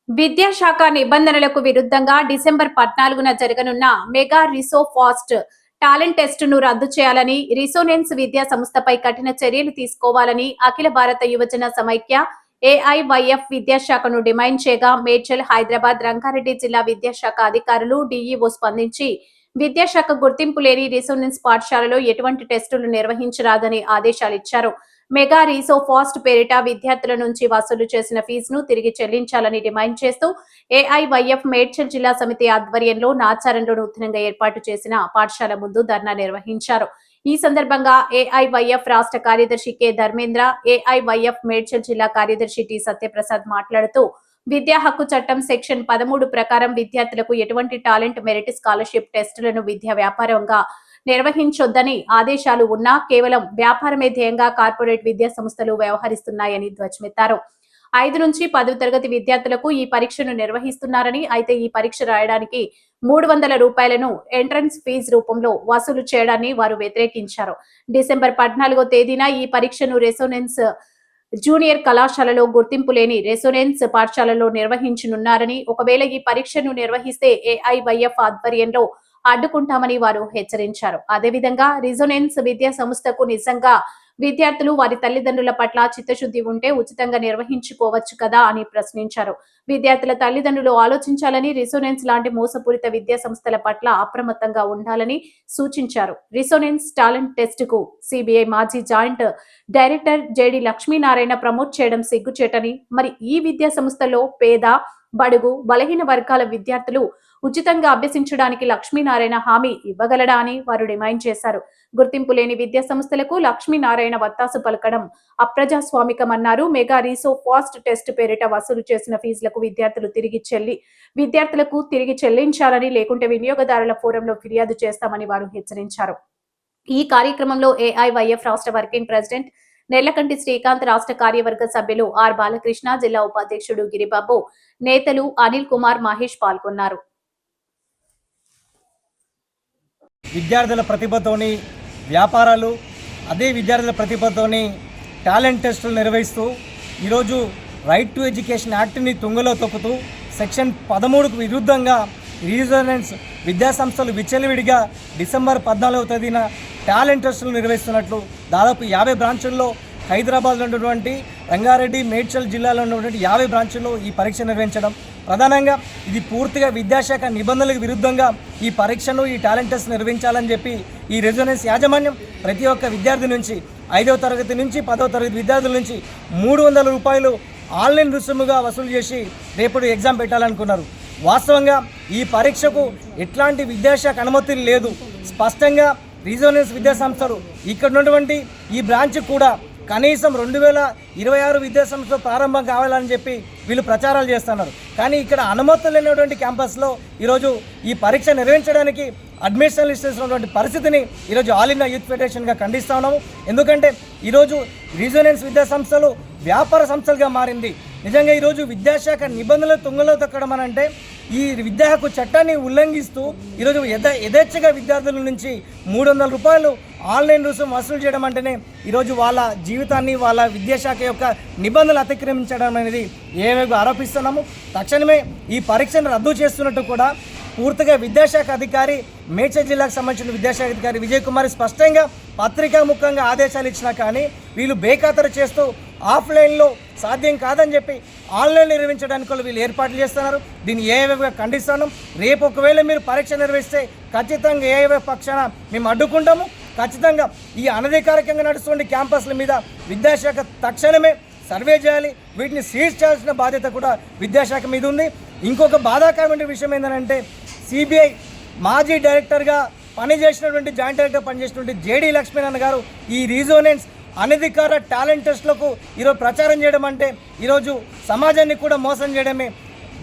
విద్యాశాఖ నిబంధనలకు విరుద్ధంగా డిసెంబర్ 14న జరగనున్న మెగా రిసో ఫాస్ట్ టాలెంట్ టెస్ట్ ను రద్దు చేయాలని, రిసోనెన్స్ విద్యా సంస్థపై కఠిన చర్యలు తీసుకోవాలని అఖిల భారత యువజన సమైక్య ఏఐవైఎఫ్ విద్యాశాఖను డిమాండ్ చేయగా, మేడ్చల్, హైదరాబాద్, రంగారెడ్డి జిల్లా విద్యాశాఖ అధికారులు, డీఈఓ స్పందించి విద్యాశాఖ గుర్తింపు లేని రిసోనెన్స్ పాఠశాలలో ఎటువంటి టెస్టులు నిర్వహించరాదని ఆదేశాలిచ్చారు. మెగా రీసో ఫాస్ట్ పేరిట విద్యార్థుల నుంచి వసూలు చేసిన ఫీజును తిరిగి చెల్లించాలని డిమాండ్ చేస్తూ ఏఐవైఎఫ్ మేడ్చల్ జిల్లా సమితి ఆధ్వర్యంలో నాచారంలో నూతనంగా ఏర్పాటు చేసిన పాఠశాల ముందు ధర్నా నిర్వహించారు. ఈ సందర్భంగా ఏఐవైఎఫ్ రాష్ట్ర కార్యదర్శి కె ధర్మేంద్ర, ఏఐవైఎఫ్ మేడ్చల్ జిల్లా కార్యదర్శి టి సత్యప్రసాద్ మాట్లాడుతూ, విద్యా హక్కు చట్టం సెక్షన్ 13 ప్రకారం విద్యార్థులకు ఎటువంటి టాలెంట్, మెరిట్, స్కాలర్షిప్ టెస్టులను విద్యా వ్యాపారంగా నిర్వహించొద్దని ఆదేశాలు ఉన్నా కేవలం వ్యాపారమే ధ్యేయంగా కార్పొరేట్ విద్యా సంస్థలు వ్యవహరిస్తున్నాయని ధ్వజమెత్తారు. 5 నుంచి 10వ తరగతి విద్యార్థులకు ఈ పరీక్షను నిర్వహిస్తున్నారని, అయితే ఈ పరీక్ష రాయడానికి 300 రూపాయలను ఎంట్రన్స్ ఫీజు రూపంలో వసూలు చేయడాన్ని వారు వ్యతిరేకించారు. డిసెంబర్ 14వ తేదీన ఈ పరీక్షను రెసోనెన్స్ జూనియర్ కళాశాలలో గుర్తింపు లేని రెసోనెన్స్ పాఠశాలలో నిర్వహించనున్నారని, ఒకవేళ ఈ పరీక్షను నిర్వహిస్తే ఏఐవైఎఫ్ ఆధ్వర్యంలో అడ్డుకుంటామని వారు హెచ్చరించారు. అదేవిధంగా రిజోనెన్స్ విద్యా సంస్థకు నిజంగా విద్యార్థులు వారి తల్లిదండ్రుల పట్ల చిత్తశుద్ధి ఉంటే ఉచితంగా నిర్వహించుకోవచ్చు కదా అని ప్రశ్నించారు. విద్యార్థుల తల్లిదండ్రులు ఆలోచించాలని, రిసోనెన్స్ లాంటి మోసపూరిత విద్యా సంస్థల పట్ల అప్రమత్తంగా ఉండాలని సూచించారు. రిసోనెన్స్ టాలెంట్ టెస్ట్ కు సిబిఐ మాజీ joint director JD Lakshminarayana promote చేయడం సిగ్గుచేటని, మరి ఈ విద్యా సంస్థలో పేద, బడుగు, బలహీన వర్గాల విద్యార్థులు ఉచితంగా అభ్యసించడానికి లక్ష్మీనారాయణ హామీ ఇవ్వగలడా అని వారు డిమాండ్ చేశారు. గుర్తింపు లేని విద్యా సంస్థలకు లక్ష్మీనారాయణ వత్తాసు పలకడం అప్రజాస్వామికమన్నారు. మెగా రీసో ఫాస్ట్ టెస్ట్ పేరిట వసూలు చేసిన ఫీజులకు విద్యార్థులకు తిరిగి చెల్లించాలని, లేకుంటే వినియోగదారుల ఫోరంలో ఫిర్యాదు చేస్తామని వారు హెచ్చరించారు. ఈ కార్యక్రమంలో ఏఐవైఎఫ్ రాష్ట్ర వర్కింగ్ ప్రెసిడెంట్ నెర్లకంటి శ్రీకాంత్, రాష్ట్ర కార్యవర్గ సభ్యులు ఆర్ బాలకృష్ణ, జిల్లా ఉపాధ్యక్షుడు గిరిబాబు, నేతలు అనిల్ కుమార్, మహేష్ పాల్గొన్నారు. విద్యార్థుల ప్రతిభతోని వ్యాపారాలు, అదే విద్యార్థుల ప్రతిభతోని టాలెంట్ టెస్టులు నిర్వహిస్తూ ఈరోజు రైట్ టు ఎడ్యుకేషన్ యాక్ట్ని తుంగలో తొక్కుతూ సెక్షన్ 13కు విరుద్ధంగా రీజనెన్స్ విద్యాసంస్థలు విచ్చలవిడిగా డిసెంబర్ 14వ తేదీన టాలెంట్ టెస్టులు నిర్వహిస్తున్నట్లు దాదాపు 50 బ్రాంచుల్లో హైదరాబాద్లో ఉన్నటువంటి రంగారెడ్డి, మేడ్చల్ జిల్లాలో ఉన్నటువంటి 50 బ్రాంచుల్లో ఈ పరీక్ష నిర్వహించడం, ప్రధానంగా ఇది పూర్తిగా విద్యాశాఖ నిబంధనలకు విరుద్ధంగా ఈ పరీక్షను, ఈ టాలెంట్ టెస్ట్ నిర్వహించాలని చెప్పి ఈ రెజొనెన్స్ యాజమాన్యం ప్రతి ఒక్క విద్యార్థి నుంచి 5వ తరగతి నుంచి 10వ తరగతి విద్యార్థుల నుంచి 300 రూపాయలు ఆన్లైన్ రుసుముగా వసూలు చేసి రేపటి ఎగ్జామ్ పెట్టాలనుకున్నారు. వాస్తవంగా ఈ పరీక్షకు ఎట్లాంటి విద్యాశాఖ అనుమతి లేదు. స్పష్టంగా రీజనెన్స్ విద్యాసంస్థలు ఇక్కడ ఉన్నటువంటి ఈ బ్రాంచ్ కూడా కనీసం 2026 విద్యాసంస్థలు ప్రారంభం కావాలని చెప్పి వీళ్ళు ప్రచారాలు చేస్తున్నారు. కానీ ఇక్కడ అనుమతులు లేనటువంటి క్యాంపస్లో ఈరోజు ఈ పరీక్ష నిర్వహించడానికి అడ్మిషన్ ఇస్తున్నటువంటి పరిస్థితిని ఈరోజు ఆల్ ఇండియా యూత్ ఫెడరేషన్గా ఖండిస్తూ ఉన్నాము. ఎందుకంటే ఈరోజు రీజనెన్స్ విద్యాసంస్థలు వ్యాపార సంస్థలుగా మారింది. నిజంగా ఈరోజు విద్యాశాఖ నిబంధనలు తుంగలో తొక్కడం అని అంటే ఈ విద్యా హక్కు చట్టాన్ని ఉల్లంఘిస్తూ ఈరోజు యథేచ్ఛగా విద్యార్థుల నుంచి 300 రూపాయలు ఆన్లైన్ రుసుము వసూలు చేయడం అంటేనే ఈరోజు వాళ్ళ జీవితాన్ని, వాళ్ళ విద్యాశాఖ యొక్క నిబంధనలు అతిక్రమించడం అనేది ఏవేవి ఆరోపిస్తున్నాము. తక్షణమే ఈ పరీక్షను రద్దు చేస్తున్నట్టు కూడా పూర్తిగా విద్యాశాఖ అధికారి, మేడ్చల్ జిల్లాకు సంబంధించిన విద్యాశాఖ అధికారి విజయ్ కుమార్ స్పష్టంగా పత్రికాముఖంగా ఆదేశాలు ఇచ్చినా కానీ వీళ్ళు బేఖాతరు చేస్తూ ఆఫ్లైన్లో సాధ్యం కాదని చెప్పి ఆన్లైన్ నిర్వహించడానికి కూడా వీళ్ళు ఏర్పాట్లు చేస్తున్నారు. దీన్ని ఏఐవైగా ఖండిస్తాను. రేపు ఒకవేళ మీరు పరీక్ష నిర్వహిస్తే ఖచ్చితంగా ఏఐవై పక్షాన మేము అడ్డుకుంటాము. ఖచ్చితంగా ఈ అనధికారికంగా నడుస్తున్న క్యాంపస్ల మీద విద్యాశాఖ తక్షణమే సర్వే చేయాలి. వీటిని సీజ్ చేయాల్సిన బాధ్యత కూడా విద్యాశాఖ మీద ఉంది. ఇంకొక బాధాకరమైన విషయం ఏంటంటే సిబిఐ మాజీ డైరెక్టర్గా పనిచేసినటువంటి, జాయింట్ డైరెక్టర్ పనిచేసినటువంటి జేడి లక్ష్మీనారాయణ గారు ఈ రీజోనెన్స్ అనధికార టాలెంట్ టెస్ట్లకు ఈరోజు ప్రచారం చేయడం అంటే ఈరోజు సమాజాన్ని కూడా మోసం చేయడమే.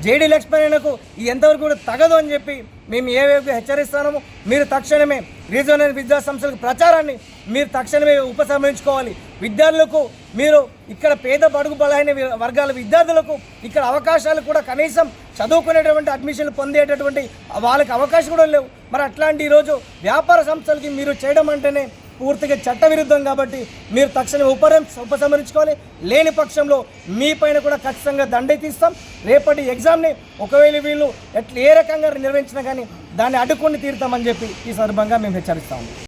జేడి లక్ష్మీనారాయణకు ఎంతవరకు కూడా తగదు అని చెప్పి మేము ఏవేవి హెచ్చరిస్తున్నాము. మీరు తక్షణమే రీజనల్ విద్యా సంస్థలకు ప్రచారాన్ని మీరు తక్షణమే ఉపసంహరించుకోవాలి. విద్యార్థులకు మీరు ఇక్కడ పేద, బడుగు, బలహీన వర్గాల విద్యార్థులకు ఇక్కడ అవకాశాలు కూడా కనీసం చదువుకునేటువంటి అడ్మిషన్లు పొందేటటువంటి వాళ్ళకి అవకాశం కూడా లేవు. మరి అట్లాంటి ఈరోజు వ్యాపార సంస్థలకి మీరు చేయడం అంటేనే పూర్తిగా చట్టవిరుద్ధం. కాబట్టి మీరు తక్షణమే ఉపసంహరించుకోవాలి. లేని పక్షంలో మీ పైన కూడా ఖచ్చితంగా దండెత్తిస్తాం. రేపటి ఎగ్జామ్ని ఒకవేళ వీళ్ళు ఏ రకంగా నిర్వహించినా కానీ దాన్ని అడ్డుకొని తీరుతామని చెప్పి ఈ సందర్భంగా మేము హెచ్చరిస్తాము.